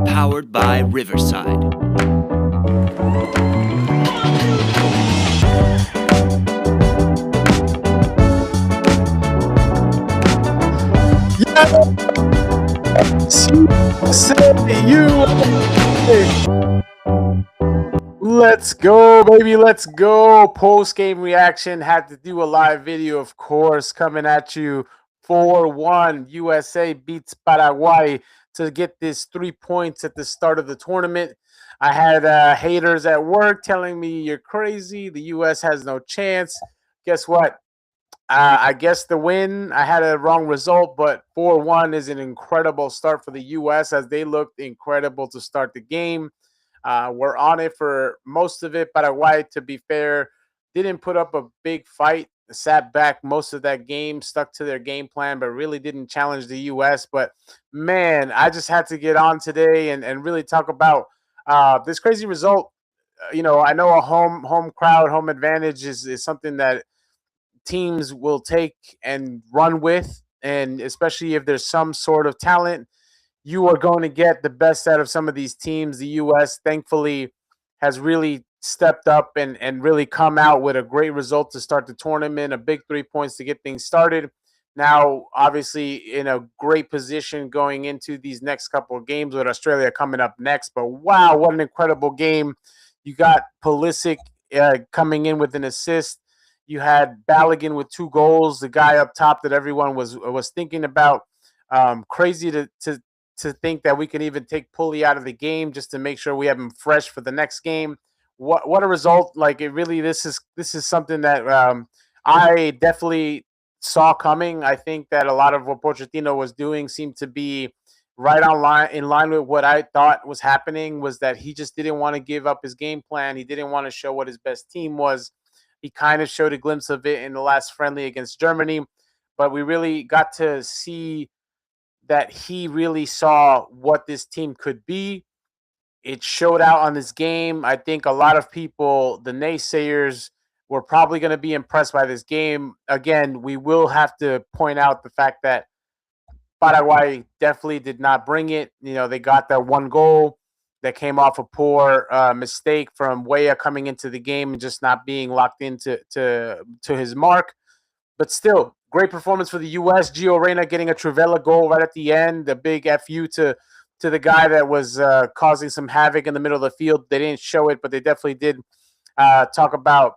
powered by Riverside. Let's go, baby. Let's go. Post game reaction. Had to do a live video, of course, coming at you. 4-1. USA beats Paraguay to get this 3 points at the start of the tournament. I had haters at work telling me you're crazy. The US has no chance. Guess what? I guess the win, I had a wrong result, but 4-1 is an incredible start for the U.S. as they looked incredible to start the game. We're on it for most of it. Paraguay, to be fair, didn't put up a big fight, sat back most of that game, stuck to their game plan, but really didn't challenge the U.S. But man, I just had to get on today and really talk about this crazy result. I know a home crowd, home advantage is something that teams will take and run with. And especially if there's some sort of talent, you are going to get the best out of some of these teams. The U.S. thankfully has really stepped up and really come out with a great result to start the tournament, a big 3 points to get things started. Now, obviously, in a great position going into these next couple of games with Australia coming up next. But wow, what an incredible game. You got Pulisic coming in with an assist. You had Balogun with 2 goals, the guy up top that everyone was thinking about. Crazy to think that we can even take Pulley out of the game just to make sure we have him fresh for the next game. What a result! Like it really, this is something that I definitely saw coming. I think that a lot of what Pochettino was doing seemed to be right on line in line with what I thought was happening. Was that he just didn't want to give up his game plan. He didn't want to show what his best team was. He kind of showed a glimpse of it in the last friendly against Germany, but we really got to see that he really saw what this team could be. It showed out on this game. I think a lot of people, the naysayers, were probably going to be impressed by this game. Again, we will have to point out the fact that Paraguay definitely did not bring it. They got that 1 goal that came off a poor mistake from Weah coming into the game and just not being locked into to his mark. But still, great performance for the U.S. Gio Reyna getting a Trivela goal right at the end. The big FU to the guy that was causing some havoc in the middle of the field. They didn't show it, but they definitely did talk about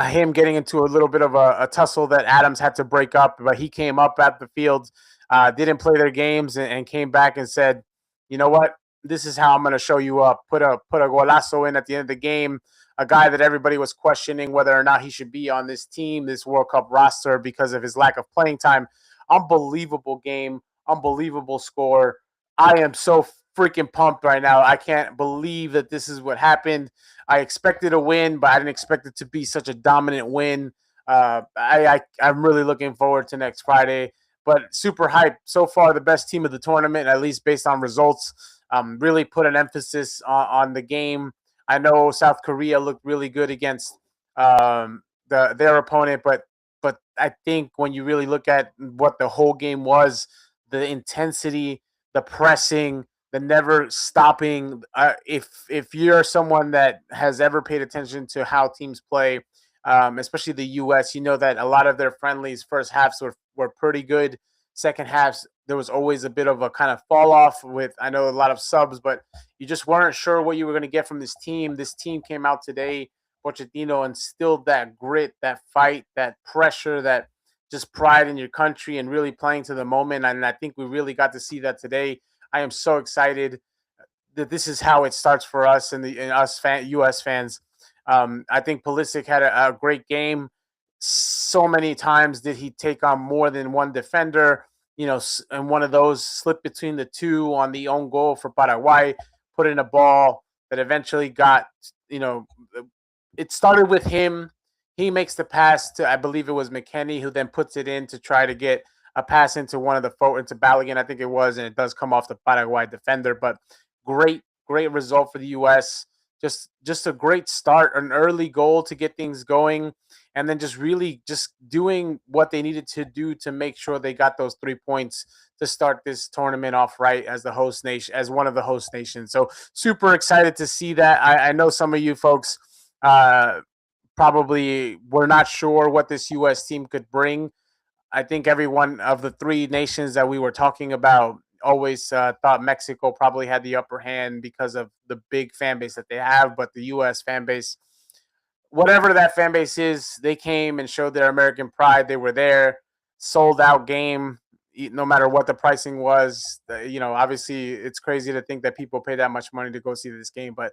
him getting into a little bit of a tussle that Adams had to break up. But he came up at the field, didn't play their games, and came back and said, you know what? This is how I'm going to show you up. Put a golazo in at the end of the game. A guy that everybody was questioning whether or not he should be on this team, this World Cup roster, because of his lack of playing time. Unbelievable game, unbelievable score. I am so freaking pumped right now. I can't believe that this is what happened. I expected a win, but I didn't expect it to be such a dominant win. I'm really looking forward to next Friday. But super hyped. So far, the best team of the tournament, at least based on results. Really put an emphasis on the game. I know South Korea looked really good against their opponent, but I think when you really look at what the whole game was, the intensity, the pressing, the never stopping. If you're someone that has ever paid attention to how teams play, especially the U.S., you know that a lot of their friendlies first halves were pretty good. Second halves, there was always a bit of a kind of fall off with, I know, a lot of subs, but you just weren't sure what you were going to get from this team. This team came out today, Pochettino, instilled that grit, that fight, that pressure, that just pride in your country and really playing to the moment. And I think we really got to see that today. I am so excited that this is how it starts for us and U.S. fans. I think Pulisic had a great game. So many times did he take on more than one defender, and one of those slipped between the two on the own goal for Paraguay, put in a ball that eventually got, it started with him. He makes the pass to, I believe it was McKennie, who then puts it in to try to get a pass into one of the into Balogun, I think it was, and it does come off the Paraguay defender. But great result for the U.S. Just a great start, an early goal to get things going. and then just really just doing what they needed to do to make sure they got those 3 points to start this tournament off right as the host nation, as one of the host nations. So super excited to see that. I know some of you folks probably were not sure what this U.S. team could bring. I think every one of the three nations that we were talking about always thought Mexico probably had the upper hand because of the big fan base that they have, but the U.S. fan base, whatever that fan base is, they came and showed their American pride. They were there, sold out game, no matter what the pricing was. Obviously, it's crazy to think that people pay that much money to go see this game, but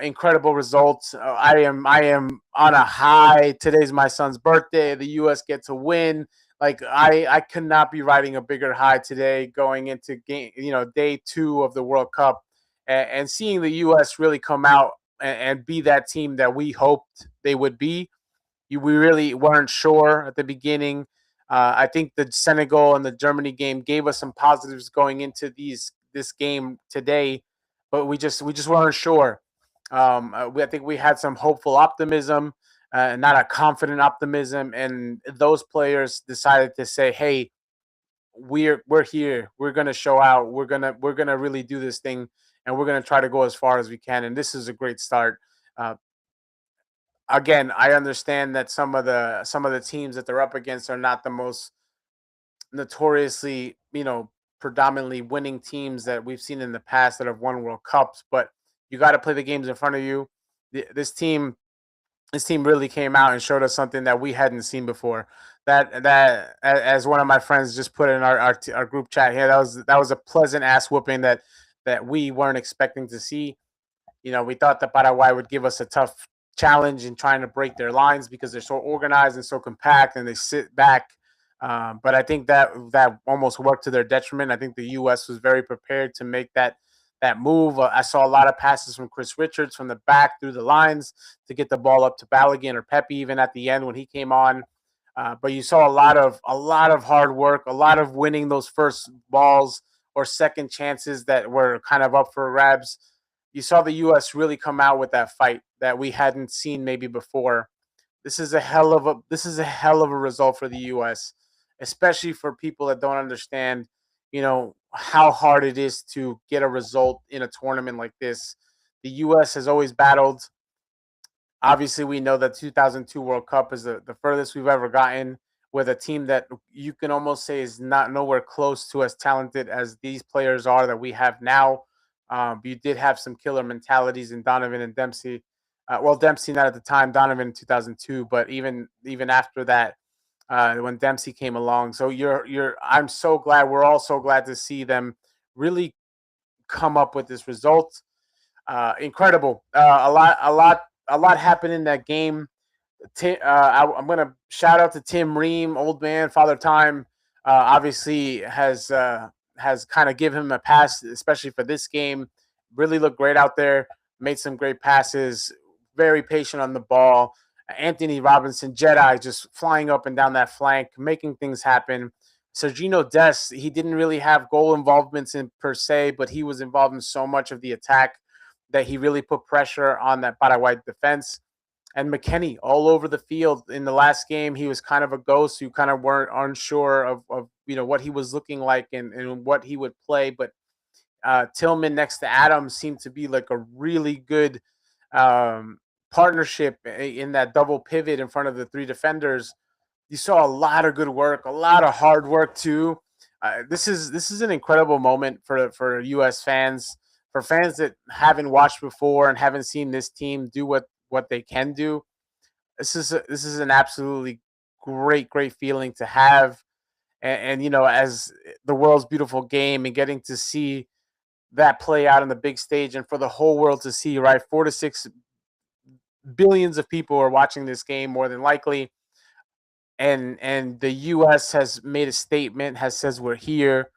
incredible results. I am on a high. Today's my son's birthday. The U.S. get to win. Like I could not be riding a bigger high today, going into day 2 of the World Cup, and seeing the U.S. really come out and be that team that we hoped they would be. We really weren't sure at the beginning. I think the Senegal and the Germany game gave us some positives going into this game today, but we just weren't sure. I think we had some hopeful optimism, not a confident optimism, and those players decided to say, "Hey, we're here. We're gonna show out. We're gonna really do this thing, and we're gonna try to go as far as we can." And this is a great start. Uh, Again, I understand that some of the teams that they're up against are not the most notoriously, predominantly winning teams that we've seen in the past that have won World Cups, but you got to play the games in front of you. This team really came out and showed us something that we hadn't seen before. As one of my friends just put in our group chat here, that was a pleasant ass whooping that we weren't expecting to see. We thought that Paraguay would give us a tough challenge in trying to break their lines because they're so organized and so compact and they sit back. But I think that almost worked to their detriment. I think the U.S. was very prepared to make that move. I saw a lot of passes from Chris Richards from the back through the lines to get the ball up to Balogun or Pepe even at the end when he came on. But you saw a lot of hard work, a lot of winning those first balls or second chances that were kind of up for grabs. You saw the U.S. really come out with that fight that we hadn't seen maybe before. This is a hell of a result for the U.S., especially for people that don't understand, how hard it is to get a result in a tournament like this. The U.S. has always battled. Obviously, we know that 2002 World Cup is the furthest we've ever gotten with a team that you can almost say is not nowhere close to as talented as these players are that we have now. You did have some killer mentalities in Donovan and Dempsey. Well, Dempsey not at the time, Donovan in 2002, but even after that, when Dempsey came along. So I'm so glad. We're all so glad to see them really come up with this result. Incredible. A lot happened in that game. I'm gonna shout out to Tim Ream, old man, father time. Obviously has kind of give him a pass, especially for this game. Really looked great out there. Made some great passes. Very patient on the ball. Anthony Robinson, Jedi, just flying up and down that flank, making things happen. Sergino Dest, he didn't really have goal involvements in per se, but he was involved in so much of the attack that he really put pressure on that Paraguay defense. And McKennie all over the field in the last game, he was kind of a ghost. You kind of weren't unsure of what he was looking like and what he would play. But Tillman next to Adams seemed to be like a really good partnership in that double pivot in front of the three defenders. You saw a lot of good work, a lot of hard work too. This is an incredible moment for U.S. fans, for fans that haven't watched before and haven't seen this team do what they can do. This is an absolutely great feeling to have, and as the world's beautiful game and getting to see that play out on the big stage and for the whole world to see, right? 4 to 6 billions of people are watching this game more than likely, and the US has made a statement, has says we're here,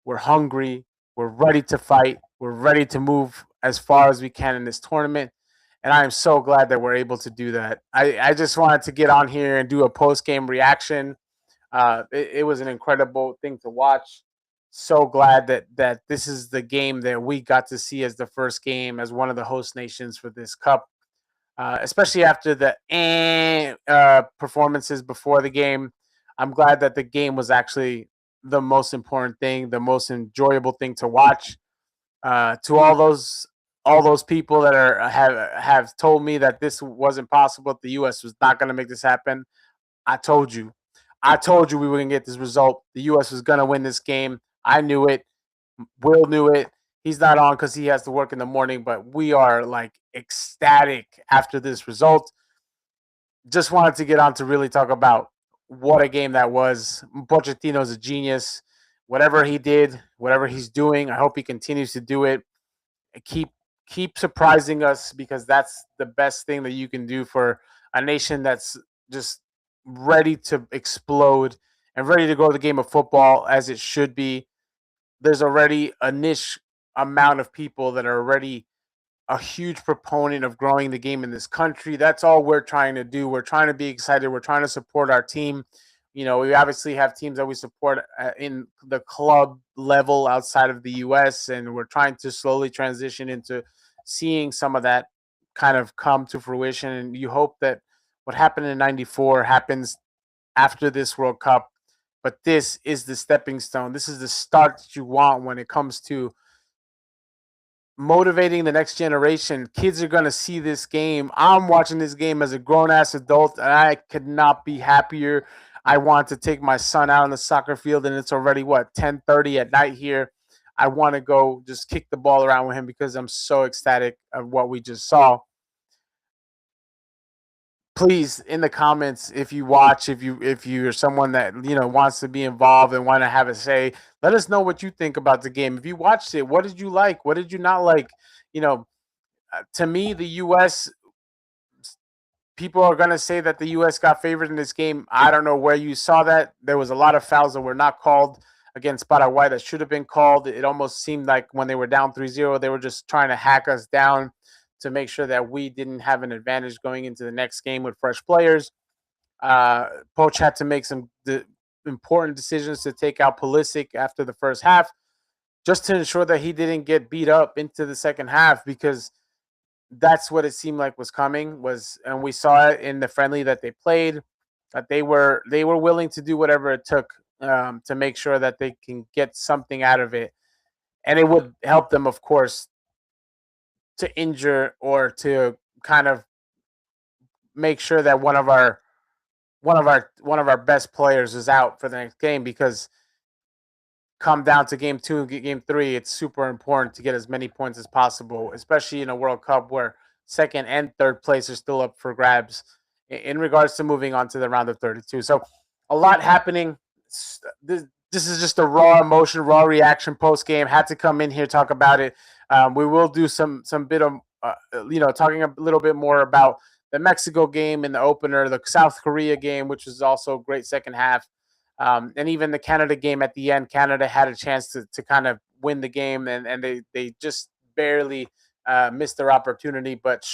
we're hungry, we're ready to fight, we're ready to move as far as we can in this tournament. And I am so glad that we're able to do that. I just wanted to get on here and do a post game reaction. It was an incredible thing to watch. So glad that this is the game that we got to see as the first game as one of the host nations for this cup. especially after the performances before the game. I'm glad that the game was actually the most important thing, the most enjoyable thing to watch. To all those people that have told me that this wasn't possible, the U.S. was not going to make this happen. I told you. I told you we were going to get this result. The U.S. was going to win this game. I knew it. Will knew it. He's not on because he has to work in the morning, but we are like ecstatic after this result. Just wanted to get on to really talk about what a game that was. Pochettino's a genius. Whatever he did, whatever he's doing, I hope he continues to do it. Keep keep surprising us because that's the best thing that you can do for a nation that's just ready to explode and ready to go to the game of football as it should be. There's already a niche amount of people that are already a huge proponent of growing the game in this country. That's all we're trying to do. We're trying to be excited. We're trying to support our team. We obviously have teams that we support in the club level outside of the US, and we're trying to slowly transition into seeing some of that kind of come to fruition. And you hope that what happened in 94 happens after this World Cup. But this is the stepping stone. This is the start that you want when it comes to motivating the next generation. Kids are going to see this game. I'm watching this game as a grown ass adult, and I could not be happier. I want to take my son out on the soccer field, and it's already what 10:30 at night here. I want to go just kick the ball around with him because I'm so ecstatic of what we just saw. Please, in the comments, if you watch, if you're someone that wants to be involved and want to have a say, let us know what you think about the game. If you watched it, what did you like? What did you not like? you know to me, the US people are going to say that the US got favored in this game. I don't know where you saw that. There was a lot of fouls that were not called against Paraguay that should have been called. It almost seemed like when they were down 3-0, they were just trying to hack us down to make sure that we didn't have an advantage going into the next game with fresh players. Poach had to make some important decisions to take out Pulisic after the first half, just to ensure that he didn't get beat up into the second half, because that's what it seemed like was coming. And we saw it in the friendly that they played, that they were willing to do whatever it took to make sure that they can get something out of it, and it would help them, of course, to injure or to kind of make sure that one of our best players is out for the next game, because come down to game 2 and game 3, it's super important to get as many points as possible, especially in a World Cup where second and third place are still up for grabs in regards to moving on to the round of 32. So a lot happening. This is just a raw emotion, raw reaction post game. Had to come in here, talk about it. We will do some bit of talking a little bit more about the Mexico game in the opener, the South Korea game, which was also a great second half, and even the Canada game at the end. Canada had a chance to kind of win the game, and they just barely missed their opportunity. But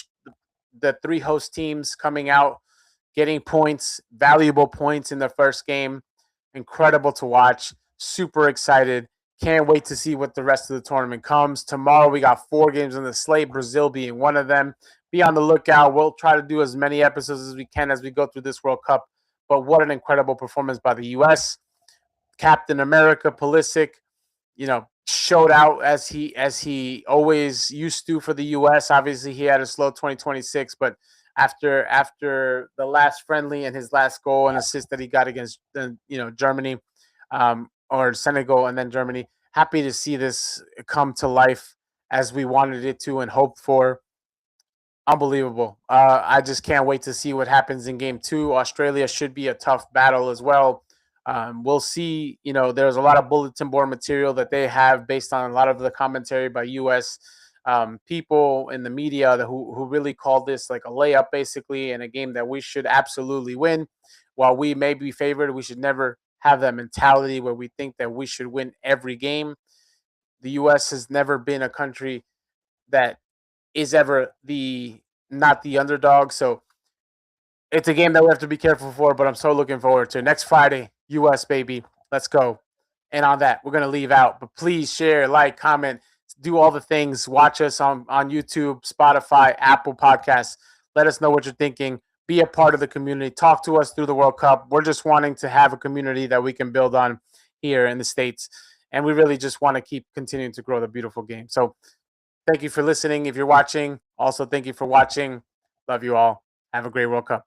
the three host teams coming out, getting points, valuable points in the first game, incredible to watch. Super excited. Can't wait to see what the rest of the tournament comes. Tomorrow we got 4 games on the slate, Brazil being one of them. Be on the lookout. We'll try to do as many episodes as we can as we go through this World Cup. But what an incredible performance by the U.S. Captain America Pulisic, showed out as he always used to for the U.S. Obviously, he had a slow 2026, but after the last friendly and his last goal and assist that he got against Germany, or Senegal and then Germany, happy to see this come to life as we wanted it to and hoped for. Unbelievable. I just can't wait to see what happens in game 2. Australia should be a tough battle as well. We'll see. There's a lot of bulletin board material that they have based on a lot of the commentary by U.S. People in the media who really called this like a layup, basically, in a game that we should absolutely win. While we may be favored, we should never have that mentality where we think that we should win every game. The U.S. has never been a country that is ever not the underdog. So it's a game that we have to be careful for, but I'm so looking forward to next Friday. US, baby. Let's go. And on that, we're going to leave out. But please share, like, comment, do all the things. Watch us on YouTube, Spotify, Apple Podcasts. Let us know what you're thinking. Be a part of the community. Talk to us through the World Cup. We're just wanting to have a community that we can build on here in the States. And we really just want to keep continuing to grow the beautiful game. So thank you for listening. If you're watching, also thank you for watching. Love you all. Have a great World Cup.